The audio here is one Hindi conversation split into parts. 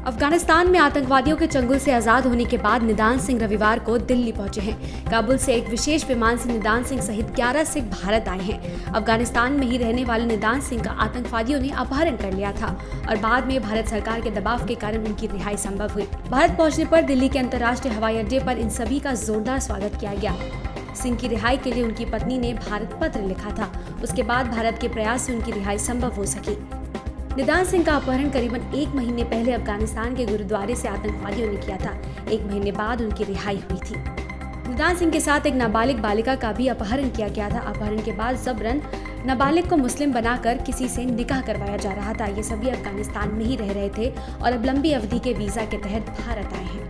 अफगानिस्तान में आतंकवादियों के चंगुल से आजाद होने के बाद निदान सिंह रविवार को दिल्ली पहुंचे हैं। काबुल से एक विशेष विमान से निदान सिंह सहित 11 सिख भारत आए हैं। अफगानिस्तान में ही रहने वाले निदान सिंह का आतंकवादियों ने अपहरण कर लिया था और बाद में भारत सरकार के दबाव के कारण उनकी रिहाई संभव हुई। भारत पहुंचने पर दिल्ली के अंतर्राष्ट्रीय हवाई अड्डे पर इन सभी का जोरदार स्वागत किया गया। सिंह की रिहाई के लिए उनकी पत्नी ने भारत पत्र लिखा था। उसके बाद भारत के प्रयास से उनकी रिहाई संभव हो सकी। निदान सिंह का अपहरण करीबन 1 महीने पहले अफगानिस्तान के गुरुद्वारे से आतंकवादियों ने किया था। 1 महीने बाद उनकी रिहाई हुई थी। निदान सिंह के साथ एक नाबालिग बालिका का भी अपहरण किया गया था। अपहरण के बाद जबरन नाबालिग को मुस्लिम बनाकर किसी से निकाह करवाया जा रहा था। ये सभी अफगानिस्तान में ही रह रहे थे और अब लंबी अवधि के वीजा के तहत भारत आए हैं।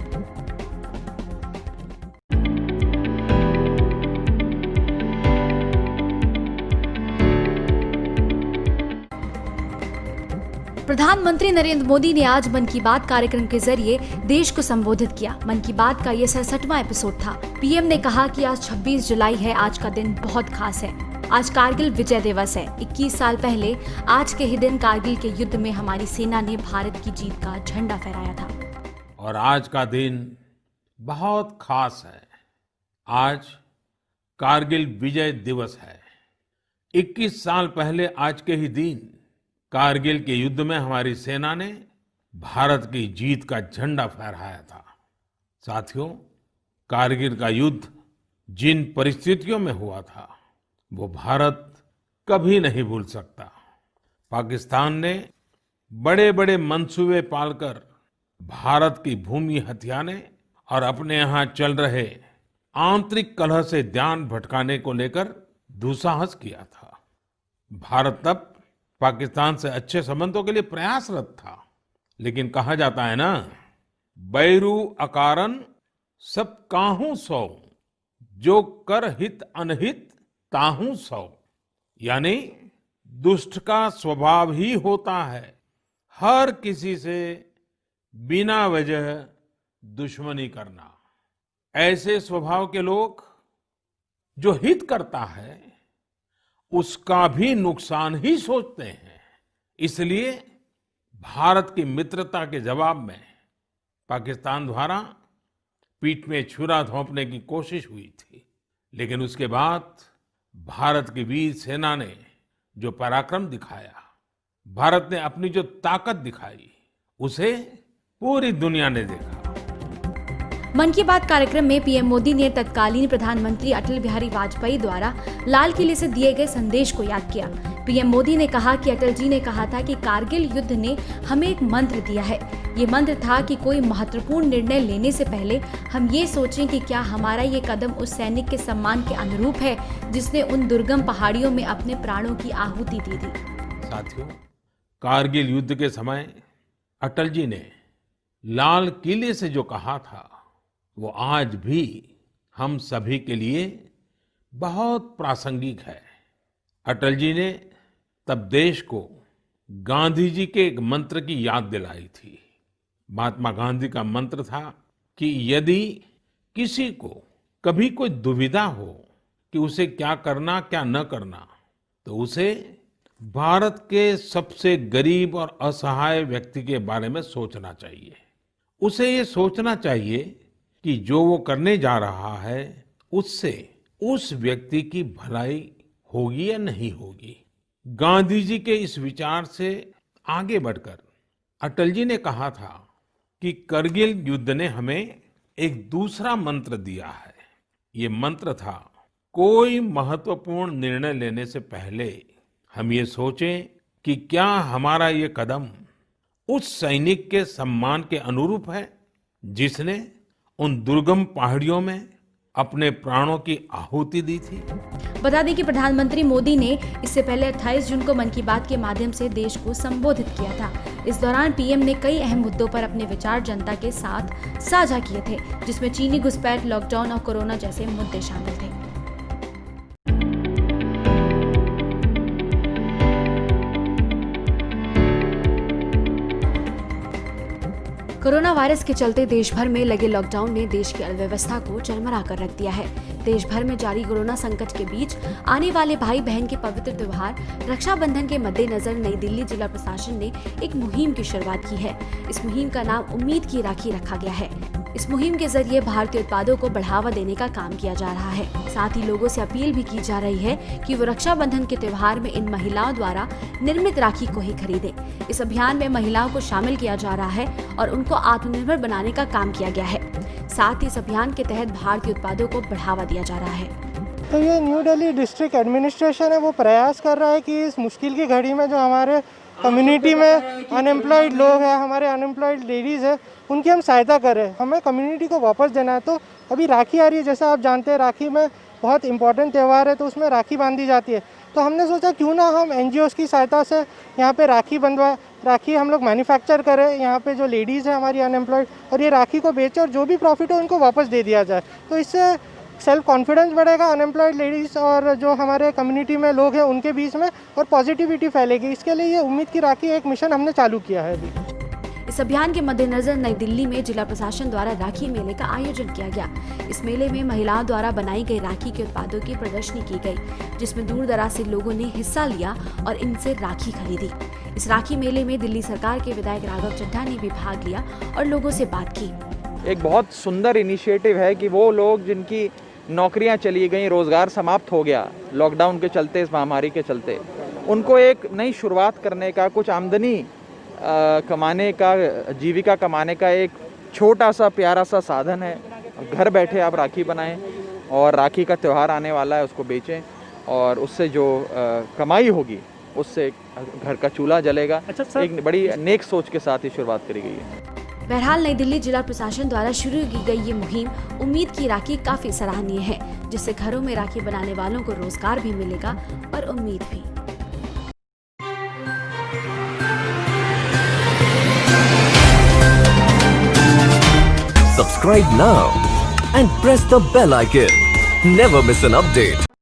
प्रधानमंत्री नरेंद्र मोदी ने आज मन की बात कार्यक्रम के जरिए देश को संबोधित किया। मन की बात का ये 67वां एपिसोड था। पीएम ने कहा कि आज 26 जुलाई है। आज का दिन बहुत खास है। आज कारगिल विजय दिवस है। 21 साल पहले आज के ही दिन कारगिल के युद्ध में हमारी सेना ने भारत की जीत का झंडा फहराया था। और आज का दिन बहुत खास है। आज कारगिल विजय दिवस है। 21 साल पहले आज के ही दिन कारगिल के युद्ध में हमारी सेना ने भारत की जीत का झंडा फहराया था। साथियों, कारगिल का युद्ध जिन परिस्थितियों में हुआ था वो भारत कभी नहीं भूल सकता। पाकिस्तान ने बड़े बड़े मंसूबे पालकर भारत की भूमि हथियाने और अपने यहाँ चल रहे आंतरिक कलह से ध्यान भटकाने को लेकर दुस्साहस किया था। भारत तब पाकिस्तान से अच्छे संबंधों के लिए प्रयासरत था, लेकिन कहा जाता है ना, बैरू अकारन सब काहू सौ, जो कर हित अनहित ताहू सौ। यानी दुष्ट का स्वभाव ही होता है हर किसी से बिना वजह दुश्मनी करना। ऐसे स्वभाव के लोग जो हित करता है उसका भी नुकसान ही सोचते हैं। इसलिए भारत की मित्रता के जवाब में पाकिस्तान द्वारा पीठ में छुरा घोंपने की कोशिश हुई थी, लेकिन उसके बाद भारत की वीर सेना ने जो पराक्रम दिखाया, भारत ने अपनी जो ताकत दिखाई, उसे पूरी दुनिया ने देखा। मन की बात कार्यक्रम में पीएम मोदी ने तत्कालीन प्रधानमंत्री अटल बिहारी वाजपेयी द्वारा लाल किले से दिए गए संदेश को याद किया। पीएम मोदी ने कहा कि अटल जी ने कहा था कि कारगिल युद्ध ने हमें एक मंत्र दिया है। ये मंत्र था कि कोई महत्वपूर्ण निर्णय लेने से पहले हम ये सोचें कि क्या हमारा ये कदम उस सैनिक के सम्मान के अनुरूप है जिसने उन दुर्गम पहाड़ियों में अपने प्राणों की आहुति दी थी। साथियों, कारगिल युद्ध के समय अटल जी ने लाल किले से जो कहा था वो आज भी हम सभी के लिए बहुत प्रासंगिक है। अटल जी ने तब देश को गांधी जी के एक मंत्र की याद दिलाई थी। महात्मा गांधी का मंत्र था कि यदि किसी को कभी कोई दुविधा हो कि उसे क्या करना क्या न करना, तो उसे भारत के सबसे गरीब और असहाय व्यक्ति के बारे में सोचना चाहिए। उसे ये सोचना चाहिए कि जो वो करने जा रहा है उससे उस व्यक्ति की भलाई होगी या नहीं होगी। गांधी जी के इस विचार से आगे बढ़कर अटल जी ने कहा था कि करगिल युद्ध ने हमें एक दूसरा मंत्र दिया है। ये मंत्र था, कोई महत्वपूर्ण निर्णय लेने से पहले हम ये सोचें कि क्या हमारा ये कदम उस सैनिक के सम्मान के अनुरूप है जिसने उन दुर्गम पहाड़ियों में अपने प्राणों की आहुति दी थी। बता दें कि प्रधानमंत्री मोदी ने इससे पहले 28 जून को मन की बात के माध्यम से देश को संबोधित किया था। इस दौरान पीएम ने कई अहम मुद्दों पर अपने विचार जनता के साथ साझा किए थे, जिसमें चीनी घुसपैठ, लॉकडाउन और कोरोना जैसे मुद्दे शामिल थे। कोरोना वायरस के चलते देश भर में लगे लॉकडाउन ने देश की अर्थव्यवस्था को चरमरा कर रख दिया है। देश भर में जारी कोरोना संकट के बीच आने वाले भाई बहन के पवित्र त्योहार रक्षाबंधन के मद्देनजर नई दिल्ली जिला प्रशासन ने एक मुहिम की शुरुआत की है। इस मुहिम का नाम उम्मीद की राखी रखा गया है। इस मुहिम के जरिए भारतीय उत्पादों को बढ़ावा देने का काम किया जा रहा है। साथ ही लोगों से अपील भी की जा रही है कि वो रक्षाबंधन के त्योहार में इन महिलाओं द्वारा निर्मित राखी को ही खरीदें। इस अभियान में महिलाओं को शामिल किया जा रहा है और उनको आत्मनिर्भर बनाने का काम किया गया है। साथ ही इस अभियान के तहत भारतीय उत्पादों को बढ़ावा दिया जा रहा है। तो ये न्यू दिल्ली डिस्ट्रिक्ट एडमिनिस्ट्रेशन है, वो प्रयास कर रहा है कि इस मुश्किल की घड़ी में जो हमारे कम्युनिटी में अनएम्प्लॉयड लोग हैं, हमारे अनएम्प्लॉयड लेडीज़ हैं, उनकी हम सहायता करें। हमें कम्युनिटी को वापस देना है। तो अभी राखी आ रही है, जैसा आप जानते हैं राखी में बहुत इंपॉर्टेंट त्यौहार है, तो उसमें राखी बांधी जाती है। तो हमने सोचा क्यों ना हम NGOs की सहायता से यहाँ पे राखी बंधवाएं, राखी हम लोग मैन्युफैक्चर करें यहाँ पे जो लेडीज़ हैं हमारी अनएम्प्लॉयड, और ये राखी को बेचें और जो भी प्रॉफिट हो उनको वापस दे दिया जाए। तो इससे सेल्फ कॉन्फिडेंस बढ़ेगा अनएम्प्लॉयड लेडीज़ और जो हमारे कम्युनिटी में लोग हैं उनके बीच में, और पॉजिटिविटी फैलेगी। इसके लिए ये उम्मीद की राखी एक मिशन हमने चालू किया है अभी। इस अभियान के मद्देनजर नई दिल्ली में जिला प्रशासन द्वारा राखी मेले का आयोजन किया गया। इस मेले में महिलाओं द्वारा बनाई गई राखी के उत्पादों की प्रदर्शनी की गई, जिसमें दूर दराज से लोगों ने हिस्सा लिया और इनसे राखी खरीदी। इस राखी मेले में दिल्ली सरकार के विधायक राघव चड्ढा ने भी भाग लिया और लोगों से बात की। एक बहुत सुंदर इनिशिएटिव है कि वो लोग जिनकी नौकरियां चली गई, रोज़गार समाप्त हो गया लॉकडाउन के चलते, इस महामारी के चलते, उनको एक नई शुरुआत करने का, कुछ आमदनी कमाने का, जीविका कमाने का एक छोटा सा प्यारा सा साधन है। घर बैठे आप राखी बनाएं और राखी का त्यौहार आने वाला है, उसको बेचें और उससे जो कमाई होगी उससे घर का चूल्हा जलेगा। एक बड़ी नेक सोच के साथ ही शुरुआत करी गई है। बहरहाल नई दिल्ली जिला प्रशासन द्वारा शुरू की गई ये मुहिम उम्मीद की राखी काफी सराहनीय है, जिससे घरों में राखी बनाने वालों को रोजगार भी मिलेगा और उम्मीद भी। Subscribe now and press the bell icon. Never miss an update.